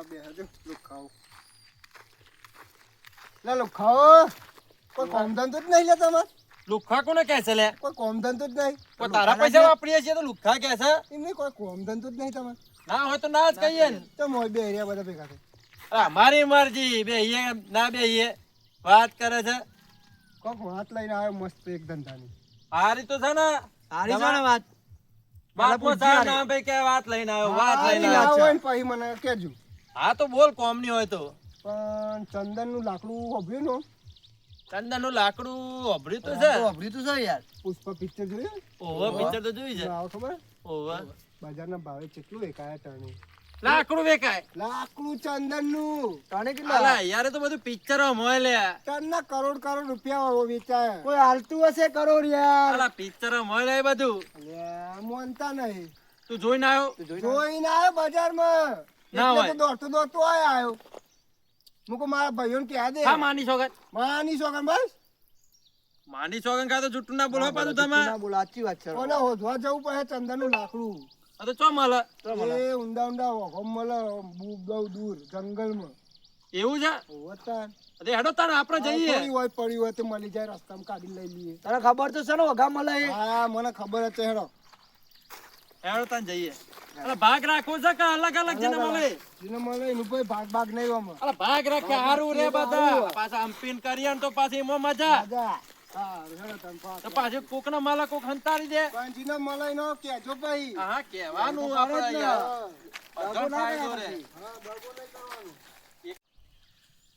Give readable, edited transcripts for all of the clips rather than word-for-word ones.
બે હજુ લુખાઓ લે લુખાઓ કોઈ કોમ ધંધો જ નહીં લે તમાર લુખ્ખા કોને કહે છે લે? કોઈ કોમ ધંધો જ નહીં કોઈ તારા પૈસા વાપરીએ છીએ તો લુખ્ખા કહે છે? એમને કોઈ કોમ ધંધો જ નહીં તમાર ના હોય તો ના જ કહીએ ને. તો મોય બે એરિયા બધા ભેગા થઈ અરે અમારી મરજી, બેહીએ ના બેહીએ વાત કરે છે. કોક વાત લઈને આવ્યો મસ્ત એક ધંધાની હારી તો છે ને, હારી છે ને વાત. બાપુ સાહેબ ના ભાઈ કે વાત લઈને આવ્યો, વાત લઈને ના આવ્યો. હોય ને પછી મને કહેજો હા તો બોલ, કોમ ની હોય તો. પણ ચંદન નું લાકડું હોભ્યું ને ચંદન નું લાકડું અભર્યું તો છે. અભરી તો છે યાર. પુષ્પા પિક્ચર જોયું ઓવે પિક્ચર તો જોઈ છે. આવો ખબર ઓવે બજારના ભાવે કેટલું વેચાય ટર્નિંગ લાકડું વેકાય. લાકડું ચંદન નું તને અલા યાર, એ તો બધું પિક્ચરો મોય લે. ટન ના કરોડ કરોડ રૂપિયા વેચાય કોઈ હાલતું હશે કરોડ યાર. અલા પિક્ચરો મોય લે એ બધું. અલ્યા, મોનતા નહીં તું જોઈને આવ્યો? જોઈને આવ્યો બજારમાં ના એટલે હોય. તો દોડતો આવ્યો મુકો મારા ભાઈઓને કહે દે હા માની સોગન. માની છોકરા બસ માની સોગન કા તો જુઠ્ઠું ના બોલો પાછું તમે. ના બોલ, સાચી વાત છે. કોને હોધવા જવું પડે ચંદન નું લાકડું આ તો ચો મળે. એ ઊંડા વગમ મળે બહુ દૂર જંગલમાં એવું છે? હોતા અરે હેડો તાને આપણે જઈએ. પડી હોય પડી હોય તો મળી જાય રસ્તામાં કાઢી લઈ લઈએ તને ખબર તો છે ને વઘા મળે એ? હા મને ખબર જ છે હેડો હેડો તાને જઈએ. અરે ભાગ રાખવો છે કે અલગ અલગ જને મળે? જેને મળે એનું કોઈ ભાગ નહીં આમાં અરે ભાગ રાખે હારું રે બધા. પાછા અમ્પીન કરીએ ને તો પાછી એમાં મજા. મજા હા હેડો તમે તો પાછું કોક ના માલા કોક હંતારી દે. પણ જેને મળે એનો કહેજો ભાઈ હા કહેવાનું આપણે યાર. બધો ફાયદો રે. હા દગો નહીં કરવાનું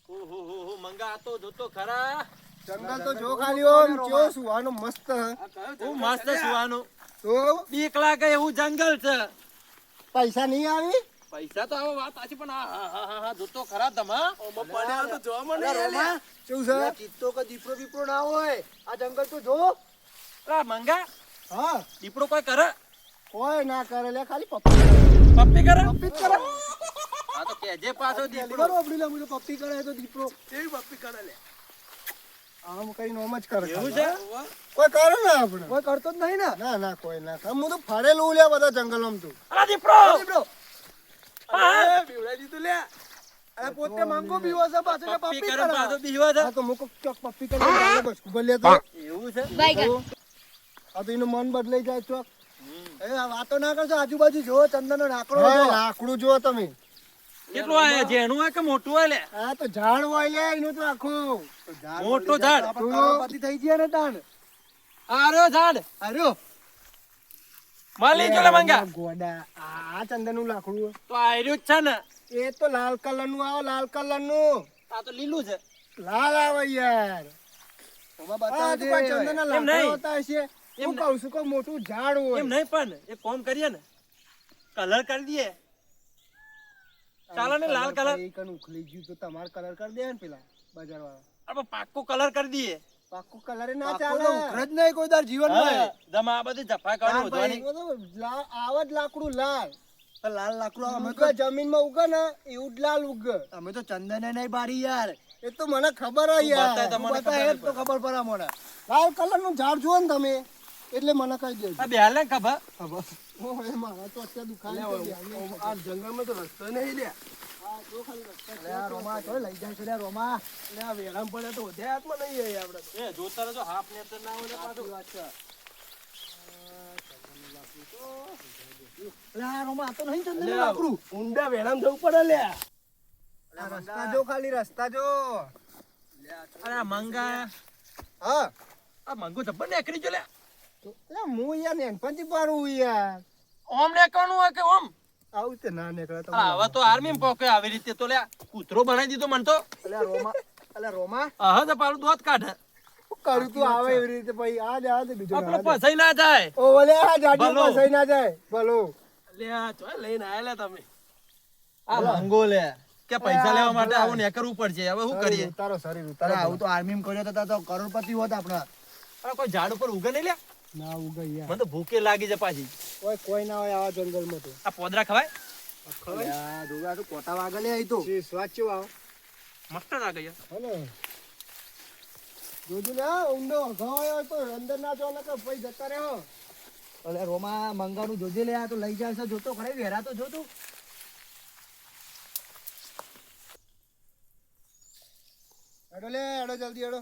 ઓહો મંગા આ તો જોતો ખરા. જંગલ તો જો ખાલી ઓમ કેવો સુવાનો મસ્ત હે. હું મસ્ત સુવાનું. તો બીક લાગે એવું જંગલ છે. પૈસા નહીં આવી પૈસા તો હવે વાત સાચી, પણ હા જોતો ખરા તમે. પડ્યા તો જોવા મળે યાર. શું છે અલા, ચિત્તો કે દીપડો બીપડો ના હોય. આ જંગલ તો જો. અરે મંગા હા દીપડો કોઈ કરે? કોઈ ના કરે લે ખાલી પપ્પી પપ્પી કરે? પપ્પી જ કરે હા તો કેજે પાછો દીપડો. દીપડો આપડી લે, મુझे પપ્પી કરે તો દીપડો કેવી પપ્પી કરે લે. આમ કઈ નોમ જ કરે એવું છે? કોઈ કરે ના આપણે કોઈ કરતો જ નહીં ને. ના ના કોઈ ના કરે હું તો ફરેલું લે બધા જંગલોમાં તું અરે દીપડો. દીપડો હા. બીવડાઈ દીધું લે. અરે પોતે મંગો બીવો છે પાછો કે પપ્પી પપ્પી કરે કરે. પાછો બીવા છે. હા તો મુકો ચોક પપ્પી કરી બસ ઉભર લે તો એવું છે? આ તો એનું મન બદલાઈ જાય ચોક એ આ વાતો ના કરજો, આજુબાજુ જો ચંદન નો નાકડો હા, જો. લાકડું જુઓ તમે કેટલું આયા? જેનું હોય કે મોટું હોય લે? આ તો ઝાડ હોય લે એનું તો આખું મોટું ઝાડ. આપણે કરોડપતિ થઈ ગયા ને તાન. આર્યો ઝાડ. અરે માલી જો લે મંગા. ગોડા આ ચંદન નું લાકડું તો આર્યું જ છે ને. એ તો લાલ કલર નું આવે લાલ કલર નું આ તો લીલું છે. લાલ આવે યાર ઓમાં આ તો બતાવજે. કોઈ ચંદન ના એમ નહીં. લાકડા હોતા હશે એમ હું કહું છું કોઈ મોટું ઝાડ હોય એમ નહીં, પણ એક કામ કરીએ ને, કલર કરી દઈએ. ચાલો ને લાલ કલર. એ કણ ઉખલી ગયું તો તમારે કલર કરી દે ને પેલા બજાર વાળા આપણે પાક્કો કલર કરી દઈએ. પાક્કું કલર ના પાક્કો ચાલે તો ઉઘર જ નહીં કોઈ તાર જીવનમાં. હા, જમા આ બધી જફા કાઢી વધવાની. આવા જ લાકડું લાલ આ લાલ લાકડો અમે તો ઉગે જમીનમાં ઉગે ને એવું જ લાલ ઉગે અમે તો ચંદને નહીં બારી યાર. એ તો મને ખબર હોય બતાય યાર તમને બતા એ જ તો ખબર પડે મને. લાલ કલર નું ઝાડ જુઓ ને તમે એટલે મને કહી દેજો આ બેહાલ ને ખબર. ઓય મારા તો અત્યારે દુકાન આ જંગલમાં તો રસ્તો નહીં લે. અરે આ રોમા તો લઈ જાય છે લે રોમા. એટલે આ વેરામ પડે તો વધે હાથમાં નહીં આવે આપણે તો. એ જોતા રહેજો, હાફ નેતર ના હોય ને પાછું. અરે આ રોમા આ તો નહીં ચંદન નું લાકડું. ઊંડા વેરામ જવું પડે લે આ રસ્તા જો ખાલી રસ્તા જો અરે આ મંગા, હા આ મંગો જબ્બર નીકળી ગયો લે. એટલે હું યાર નેનપણથી પાડું યાર ઓમ નીકળવાનું હોય કે ઓમ? આવું તે ના નીકળે તો અરે હવે તો આર્મી માં પોકે આવી રીતે તો લે કૂતરો બનાવી દીધો મને તો. અલે રોમા અલે રોમા હા તો પાલું દોત કાઢે. શું કરું તું આવે એવી રીતે પછી આ જ બીજો આપણો ફસાઈ ના જાય. ઓ ઓલે આ જાડી ભલો. ફસાઈ ના જાય ભલો લે આ ચોય લઈને આયેલા તમે. આ મંગો લે કે પૈસા લેવા માટે આવું ને કરવું પડશે. હવે શું કરીએ? તારો શરીર અરે ઉતારો આવું તો આર્મી કર્યો તો તાર તો કરોડપતિ હોત આપણા. અરે કોઈ ઝાડ ઉપર ઉગે નહીં લે. ના ઉગે યાર મને તો ભૂખે લાગી છે પાછી. કોઈ ના હોય આવા જંગલમાં તો આ પોદરા ખવાય? અલ્યા, જોવે આ તો કોટા વાગે લે અહીં તો. સ્વાદ ચેવો આવે મસ્ત લાગે યાર. હને જોજો ને આ ઊંડો ઘાયો તો અંદર ના જો ને કે ભાઈ જતા રહ્યો અલે રોમા મંગાનું જોજે લે, આ તો લઈ જાય છે જોતો ખરે વેરા તો જો તું. હેડો લે હેડો જલ્દી હેડો.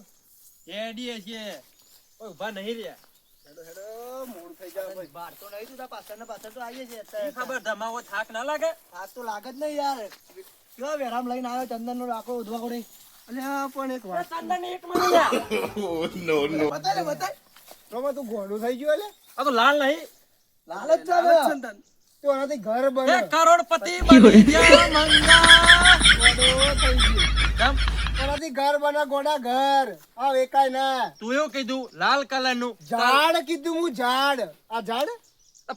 એડીએ છે ઓય ઊભા નહીં રહ્યા. હેડો હેડો મોડું થઈ જાય ભાઈ. બહાર તો નહીં તું પાછળ ને પાછળ તો આવીએ છીએ ઈ ખબર ધમાવો થાક ના લાગે. આ તો લાગે જ નહીં યાર કેવા વેરામ લઈને આવ્યો ચંદન નો રાખો ઉધવા કોડે અલ્યા પણ એક વાત ચંદન એક મને લ્યા. બતાય લે બતાય. રોમા તું ગોળું થઈ ગયું એટલે આ તો લાલ નહીં. લાલ જ છે લાલ ને. જ છે ને તને. તો એનાથી ઘર બને. એ કરોડપતિ બની ગયા મંગા. ગોળો થઈ ગયું. કેમ? એનાથી ઘર બને ગોડા ઘર. આ વેકાય ના. તું એવું કીધું લાલ કલર નું ઝાડ કીધું હું ઝાડ. આ ઝાડ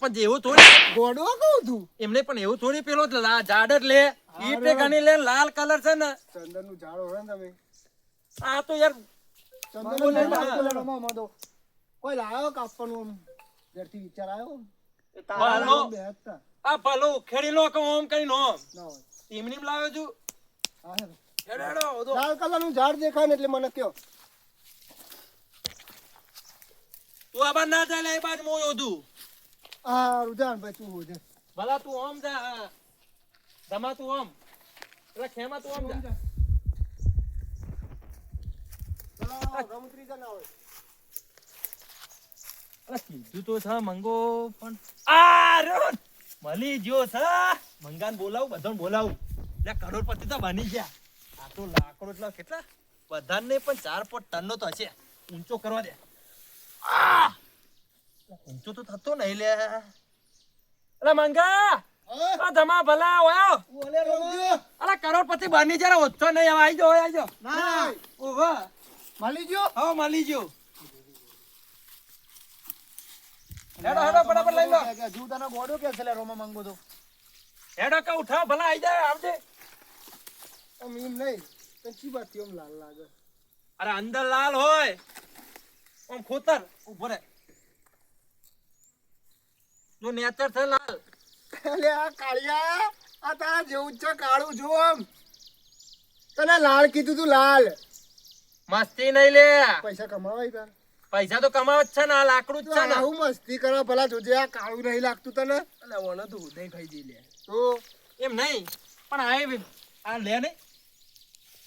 પણ જેવું થોડી ગોડો કહું તું. એમને પણ એવું થોડી પેલો ઝાડ જ લે ઈટે ગણી લે લાલ કલર છે ને ચંદન નું ઝાડ હોય ને તમે. આ તો યાર ચંદન નું નું લઈને ઝાડ આવતો લે રમા માં તો. કોઈ લાયો કાપવાનું આમ ઘરથી વિચાર આવ્યો એ તારા ભલો બેસતા આ ભલો ખેડી લો કે ઓમ કરીને ઓમ ના હોય. ટીમની લાવ્યો છું હા હેડો. હેડો હેડો ઓધો. લાલ કલર નું ઝાડ દેખાય ને એટલે મને કયો. તું આ બાર ના જાય લે એ બાજ મોય ઓધું આ રુજાન ભાઈ તું હોજે. ભલા તું ઓમ જા હા. ધમા તું ઓમ એટલે ખેમા તું ઓમ જા ચલો રમત્રી જા ના હોય. અરે કીધું તો છે મંગો પણ આ રો મળી ગયો છે મંગાને બોલાવું બધાને બોલાવું લે કરોડપતિ તો બની ગયા આ તો લાકડો એટલે કેટલા બધાને પણ 4 પોટ ટનનો તો હશે ઊંચો કરવા દે આ ઊંચો તો થતો નહીં લે અરે મંગા આ ધમા ભલા ઓયો બોલે રમજો. અરે કરોડપતિ બની જરા ઓછો નહીં હવે આવી જાઓ ના ઓહો મળી ગયો. હવે મળી ગયો હેડો હેડો ફટાફટ લઈ લો જુ તને ગોડો કે છે લે રોમા માંગો તો હેડો કે ઉઠાવ ભલા આવી જાય આવજે આમ એમ નહીં કંચી બાતી આમ લાલ લાગે. અરે અંદર લાલ હોય આમ ખોતર ઉભો રે જો નેચર છે લાલ અલે આ કાળિયા આ તારા જેવું જ છે કાળું જો આમ. તને લાલ કીધું તું લાલ. મસ્તી નહીં લે પૈસા કમાવાય તાર. પૈસા તો કમાવ જ છે ને આ લાકડું જ તું છે ને આવું મસ્તી કરો ભલા જોજે આ કાળું નહીં લાગતું તને. અલ્યા ઓને તો ઉદય ખાઈ દી લે. તો એમ નહીં પણ આ લે નહીં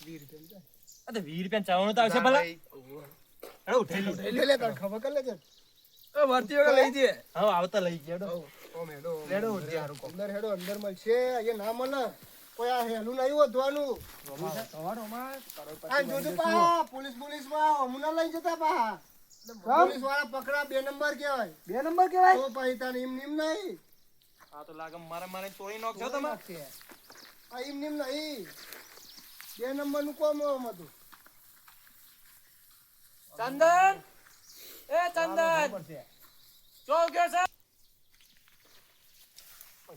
20 રૂપિયા ચાવણું તો આવશે ભલા હેડો ઉઠેલી લે લે તાર ખબર કર લેજે. એ વર્તી વગર લઈ જઈએ. હવે આવતા લઈ ગયા હેડો ઓમ હેડો લેડો ઉઠી હારું કોમ. અંદર હેડો અંદર મળશે અહીંયા ના મળે. કોઈ આ હેલું નહીં વધવાનું. આ જોજો પા પોલીસ માં હમણાં લઈ જતા પા. પોલીસ વાળા પકડા 2 નંબર કહેવાય. 2 નંબર કેવાય તો પછી તાર એમ નીમ નહીં. આ તો લાગે મારે તોડી નાખજો તમે આ એમ નીમ નહીં. 2 નંબર નું કોમ આમ હતું. ચંદન એ ચંદન ચો ગયો છે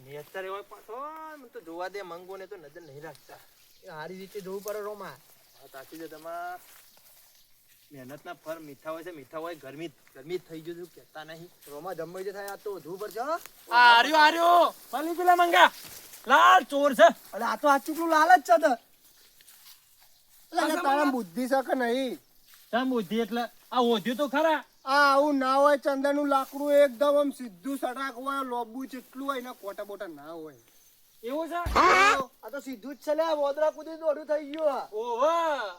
નેચર એવો પાછો મને તો જોવા દે મંગો ને તો નજર નહીં રાખતા એ હારી રીતે જોવું પડે રોમા તાકી દે તમા મહેનત ના ફળ મીઠા હોય છે મીઠા હોય ગરમી ગરમી થઈ ગયું કેતા નહીં રોમા જમવાઈ જે થાય આ તો જોવું પડશે હો. આર્યો મળી પેલા મંગા લાલ ચોર છે અરે આ તો આ ચૂકલું લાલ જ છે તો એટલે તારા બુદ્ધિ છે કે નહીં. તમ બુદ્ધિ એટલે આ ઓધ્યું તો ખરા આ આવું ના હોય. ચંદન નું લાકડું એકદમ આમ સીધું સડાક હોય. લોબુ જેટલું હોય એના કોટા બોટા ના હોય. એવું છે આ તો સીધું જ છે લે વોદરા કુદી દોડું થઈ ગયું ઓહો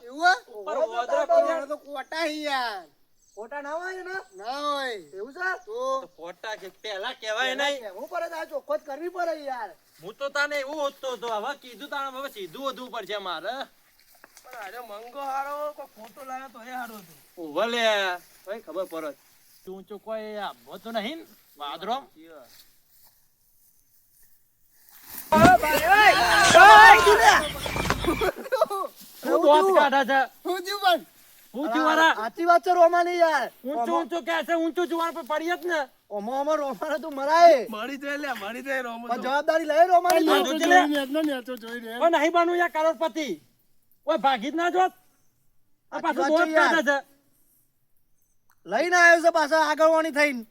એવું પર હોય? વોદરા તારા તો કોટા હી યાર ખોટા ના હોય ને ના હોય. એવું છે તો ફોટા કે પેલા કહેવાય નહીં હું પડે તો આ ચોખ્ખો જ કરવી પડે યાર હું તો તાને એવું હોતો હતો હવે કીધું તાને હવે સીધું વધવું પડશે મારે પણ આજે મંગો હારો કોઈ ફોટો લાવ્યો તો એ હારો હતો. ઓહો લે ભાઈ ખબર પડે તું ચો કોઈ આવો તો નહીં ને? વાદરો હું દોત કાઢા છે શું થયું પણ? હું ચુવારા સાચી વાત છે રોમા ની યાર ઊંચું કે છે ઊંચું ચુવાર પર પડી જ ને ઓમાં રોમા તું મરાય મળી જાય લે મળી જાય રોમો પણ તો. જવાબદારી લઈ રોમા ની નેચો જોઈ રે, એટલો નેચો જોઈ રે. પણ નહીં બનવું યાર કરોડપતિ ઓય ભાગી જ ના જોત આ પાછું દોત કાઢે છે લઈને આવ્યો છે પાછા આગળ વાણી થઈને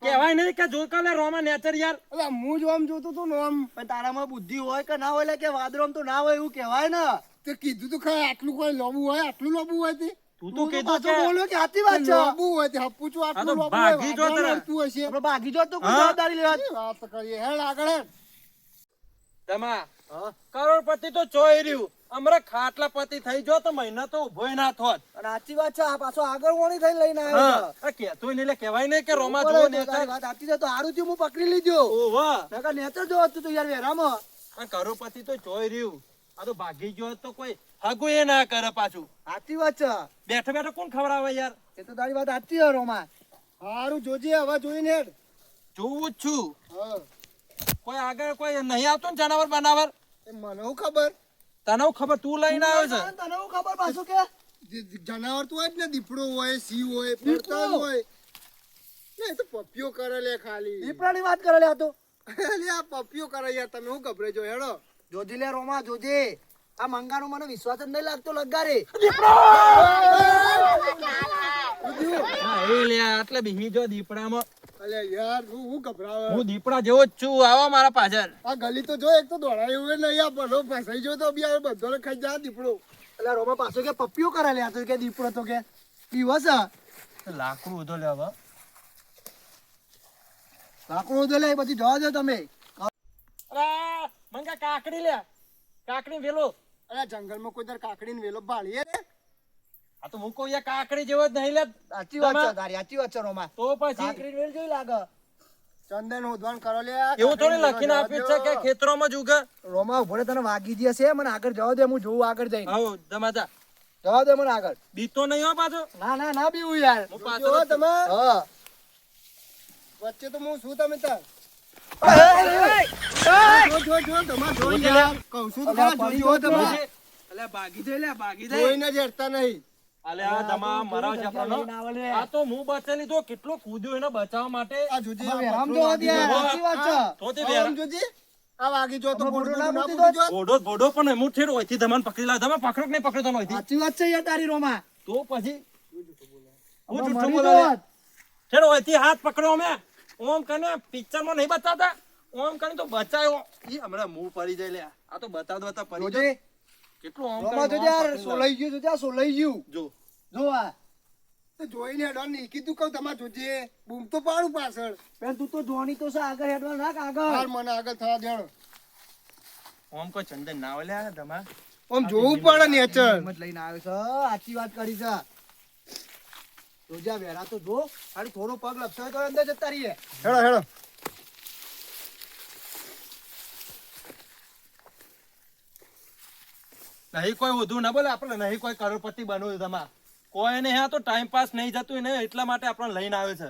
કહેવાય નહીં કે જો કાલે રોમા નેચર યાર અલા હું જ આમ જોતો તો ને આમ પણ તારામાં બુદ્ધિ હોય કે ના હોય લે કે વાદરોમ તો ના હોય એવું કહેવાય ને તે કીધું તું ખરા આટલું કોઈ લોબુ હોય આટલું લોબુ હોય તે તું તો તું તો કીધું પાછો કે બોલ્યો કે સાચી વાત છે લોબુ હોય તે હપુચું આ તો આટલું લોબુ હોય ભાગી જો વાદળા તને. નડતું હશે. આપણે ભાગી જો તો કોઈ હા? જવાબદારી લેવા એ વાત કરીએ હેડ આગળ હેડ. તમા હા. કરોડપતિ તો ચોઈ રહ્યું અમારે ખાટલા પતિ થઈ જો તો મહિના તો ઉભોય ના થોત. અને સાચી વાત છે, આ પાછો આગળ વળી થઈને લઈને આવ્યો હા છે. આ કહેતોય નહીં એટલે કહેવાય નહીં કે રોમા ઉપર જુઓ હતો, ને તારી વાત સાચી છે, તો હારું થયું હું પકડી લીધો. ઓહો નકર નેચર જોવો તું તો યાર વેરામાં. આ કરોડપતિ તો ચોઈ રહ્યું આ તો ભાગી ગયો હોત તો કોઈ હગું એ ના કરે પાછું. સાચી વાત છે, બેઠો બેઠો કોણ ખવડાવે યાર. એ તો તારી વાત સાચી છે રોમા. હારું જોજે હવે જોઈને હેડ. જોવું જ છું હા કોઈ આગળ કોઈ નહીં આવતું ને જનાવર બનાવર. એ મને હું ખબર તને હું ખબર તું લઈને આવ્યો છે. તને હું ખબર પાછું કે જનાવર તો હોય જ ને દીપડો હોય સિંહ હોય દીપડો? પડતા હોય ને એ તો પપ્પીઓ કરે લે ખાલી દીપડાની વાત કરે લે આ તો. લે આ પપ્પીઓ કરે યાર તમે હું ગભરાઈ જો હેડો જોજે લે રોમા જોજે, આ મંગાનો મને વિશ્વાસ જ નહીં લાગતો લગારે. હા, એ લે આટલે બીહી જો દીપડામાં. અલે યાર હું ગભરાવે હું દીપડા જેવો જ છું આવો મારા પાછળ. આ ગલી તો જો એક તો દોડાયું નહીં આ બધો ફસાઈ ગયો તો બી આ બધો ખાઈ જા દીપડો એટલે રોમા પાછો કે પપ્પીઓ કરે લે આ તો કે દીપડો તો કે પીવો છે. લાકડું ઉધો લેવા. લાકડું તો લે પછી જવા દો તમે. અરે મંગા કાકડી લે કાકડી વેલો. અરે જંગલમાં કોઈ દર કાકડીને વેલો ભાળીએ રે આ તો મૂકો યાર કાકડી જેવો જ નહીં લે. સાચી વાત છે તારી, સાચી વાત છે રોમા. તો પછી કાકડી વેલ જેવી લાગે. ચંદન હોદવાન કરો લે એવું થોડી લખીને આપ્યું છે કે ખેતરોમાં જ ઉગે. રોમા ઉભો રે, તને વાગી જશે, મને આગળ જવા દે, હું જોઉં આગળ જઈને. આવો દમાજા જવા દે મને આગળ. બીતો નહીં હો પાછો. ના ના ના બીવું યાર. હું જો પાછળ જ છું. તમે હા. વચ્ચે તો હું શું તમે તાર એ, જો તમે જો યાર કહું છું તો ખરા, જોજો તમે અલે ભાગી જઈ લે ભાગી જઈ. જોઈને જ હેડતા નહીં અલે આ દમા મરાવ છે આપણો. લઈને આવે લે. આ તો હું બચે લીધો કેટલો કૂદ્યો એને બચાવવા માટે. આ જોજે હવે આ વેરામ પથરો જોવા વાગી દે યાર, ગયો. સાચી વાત છે. તો તે આમ વેરા જોજે આ વાગી જો તો આમાં બોડું બોડું ના ના મૂકી ફૂટી દો. જો ભોડો પણ હું ઠેર હોયથી દમાને પકડી લાવ. તમે પકડો કે નહીં પકડો તને હોયથી. સાચી વાત છે યાર તારી રોમા. તો પછી હું આમાં જૂઠું મરી બોલાવે. જોત. ઠેર હોયથી હાથ પકડો અમે ઓમ કને પિક્ચરમાં નહીં બતાવતા ઓમ કને તો બચાયો. ઈ હમણાં મું પડી જાય લે. આ તો બતાવતા પડી જાય. જોજે કેટલું ઓમ રોમા કરીને જોજે ઓમ યાર, પકડી લાવે. સોલાઈ ગયું જોજે, આ સોલાઈ ગયું. જો જો આ. તો જોઈને હેડો નહીં કીધું કહું તમારે જોજે બૂમ તો પાડું પાછળ બેન તું તો જોવાની તો છે, આગળ હેડવા નાખ હાર આગળ. મને આગળ થવા દેણો ઓમ કોઈ ચંદન ના ઓલે આ દમા. આમ જોવું પડે નેચર હિંમત લઈને આવ્યો છે, સાચી વાત કરી છે. જોજે આ વેરા તો જો, ખાલી થોડો પગ લપસાય તો અંદર જતા રહીએ. હેડો હેડો નહીં કોઈ વધુ ના બોલે આપણે નહીં કોઈ કરોડપતિ બનવું તમા કોઈ નહીં. આ તો ટાઈમ પાસ નહીં જતું ને એટલા માટે આપણને લઈને આવે છે.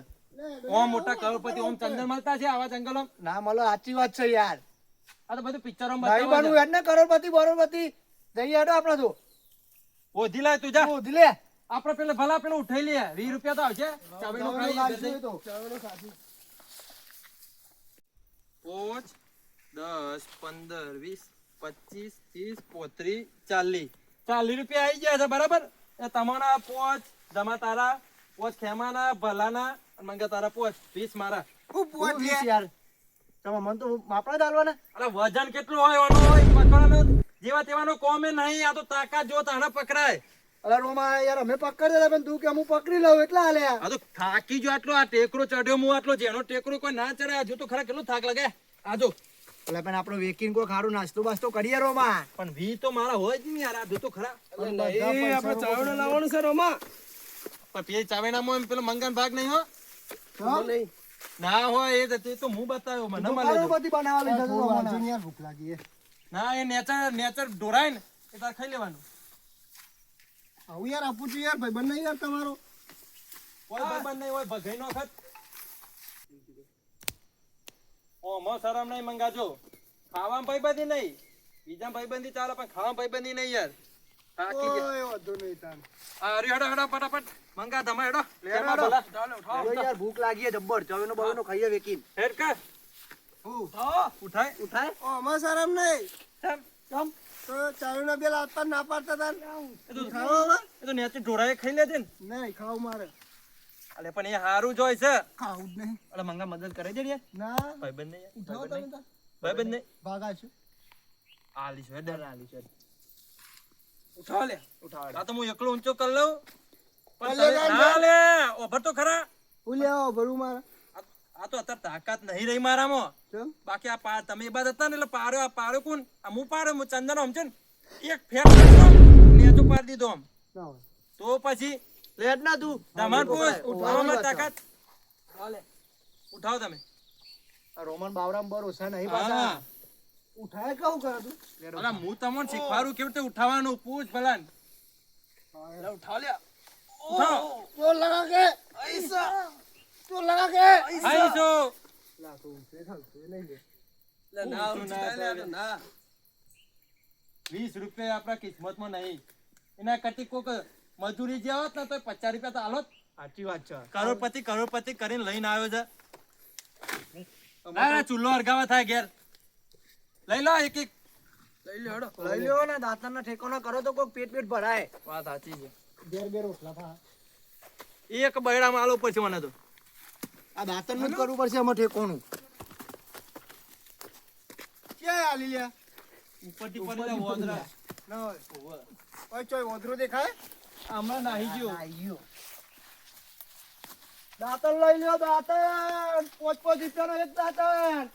ઓમ મોટા કરોડપતિ ઓમ ચંદન મળતા છે આવા જંગલો. ના મળો, સાચી વાત છે યાર. આ તો બધું પિક્ચરો નહીં બનવું યાર ને કરોડપતિ બરોડપતિ. જઈએ હેડો આપણે તો. ઓધી લાય તું જા. શોધી લે. આપણે પેલે ભલા પેલું ઉઠાઈ લઈએ 20 રૂપિયા તો આવશે. ચાવીનું ખાઈ ખાઈશું દે. તો. 5 10 15 20 25 30 35 40 રૂપિયા આવી ગયા છે બરાબર. એ તમારા પોચ જમા તારા પોચ ખેમાના ભલાના અને મંગા તારા પોચ 20 મારા. ખૂબ પોટ લે વીસ યાર. તમે મને તો માપડા જ હાલવાના. અરે વજન કેટલું હોય એનો હોય પકડવાનો જેવા તેવાનો કોમે નહીં. આ તો તાકાત જો તાણે પકડાય. અરે રોમા યાર, અમે પકડી દેતા પણ તું કે હું પકડી લઉં એટલા હાલે. આ તો થાકી જો આટલો આ ટેકરો ચડ્યો હું આટલો જેનો ટેકરો કોઈ ના ચડે. આ જો તો ખરા કેટલો થાક લાગે. આ જો એટલે પણ આપણે વેકીને કોઈ ખારું નાસ્તો બાસ્તો કરીએ રોમા. પણ વી તો મારા હોય જ નહીં યાર. આ જો તો ખરા આપણે ચાવડો લાવવાનું છે રોમા. પણ પેલી ચાવેણામાં પેલો મંગાન ભાગ નહીં હો. નહીં. ના હોય એ તો હું બતાવ્યો મને મળે જો. કરોડપતિ બનાવવા લીધા તો થોડું રોમાને. વાંચો ને યાર ભૂખ લાગી છે. ના એ નેચર ઢોરાય ને એ તાર ખાઈ લેવાનું. આવું યાર આપું છું યાર ભાઈબંધ નહીં યાર તમારો કોઈ ભાઈબંધ નહીં હોય ભગાઈ નો ખત. ઓમો શરમ નહીં મંગાજો. ખાવામાં ભાઈબંધી નહીં. બીજા ભાઈબંધી ચાલે પણ ખાવામાં ભાઈબંધી નહીં યાર. થાકી ગયા. ઓય વાંધો નહીં તાન આ હરી હેડો હેડો ફટાફટ મંગા ધમા હેડો. હેડો, કેમાં હેડો. ભલા? જો યાર ભૂખ લાગી છે જબ્બર. ચવેનો બવેનો ખાઈએ વેકીને. હેડ કર. ઉઠાય ઉઠાય. ઓ અમાર શરમ નહીં કેમ? કેમ? તો ચાવીનો બેલ આપતા ના પાડતા તાન એ તો ખાવો હવે એ તો નેચર ઢોરાએ ખાઈ લેજે ને. નહીં ખાવું મારે અલે પણ એ હારું જ હોય છે. ખાવું જ નહીં અલે મંગા મદદ કરે છે યાર. ના ભાઈબંધ નહીં યાર. ઉઠાવો ભાઈબંધ તમે નહીં. તાન ભાઈબંધ નહીં. ભાગા છું આલીશ હેડ આલીશ હેડ. ઉઠાવ લે. ઉઠાવ. આ તો હું એકલો ઊંચો કરી લઉં. પણ અલે તમે- ગાંડા. ના લે ઓભર તો ખરા. હું લેવો ભરું મારે આ તો અત્યારે તાકાત નહીં રહી મારામાં. કેમ? બાકી આ તમે એ બાદ હતા ને એટલે પાડ્યો કોણ? આ હું પાડ્યો, હું ચંદન આમ છે ને એક ફેર કર્યો, નેચો પાડી દીધો આમ. ના હોય. તો પછી લેટ ના તું તમાર પૂછ, ઉઠાવવાની ઉઠાવવામાં વાત તાકાત. ઉઠાવો તમે. આ રોમન બાવરામ ભરોસા નહીં હા. પાછા ઉઠાય કહું કરે તું અલા, હું તમને શીખવાડું કેવી રીતે ઉઠાવવાનું. પૂછ ભલાન. ઉઠાવ લ્યા ઉઠાવો. ચોર લગા કે ચોર લગા કે આઈ છો. લા તું ઉઠે ખાલ તું નહીં લે ના. 20 રૂપિયા આપણા કિસ્મતમાં નહીં. એના કરતી કોક મજૂરી જે આવત ને તો 50 રૂપિયા તો આલોત. સાચી વાત છે કરોડપતિ કરીને લઈને આવ્યો છે. ના, ચૂલો અરગાવા થાય ઘેર. લઈ લો એક એક. લઈ લ્યો ને દાંતણ ના ઠેકાણો કરો તો કોક પેટ ભરાય વાત સાચી છે. ઘેર ઘેર ઉઠલા થા એક બૈડામાં આલો પછી મને તો. આ દાંતણ નું જ કરવું પડશે આમાં ઠેકોનું ક્યાં આલી લ્યા ઉપરથી પડી વોદરા. ના હોય ઓય ચોય ઓધરો દેખાય હમણાં નાહી ગયો. આયો દાંતણ લઈ લ્યો દાંતણ 5-5 રૂપિયાનો એક દાંતણ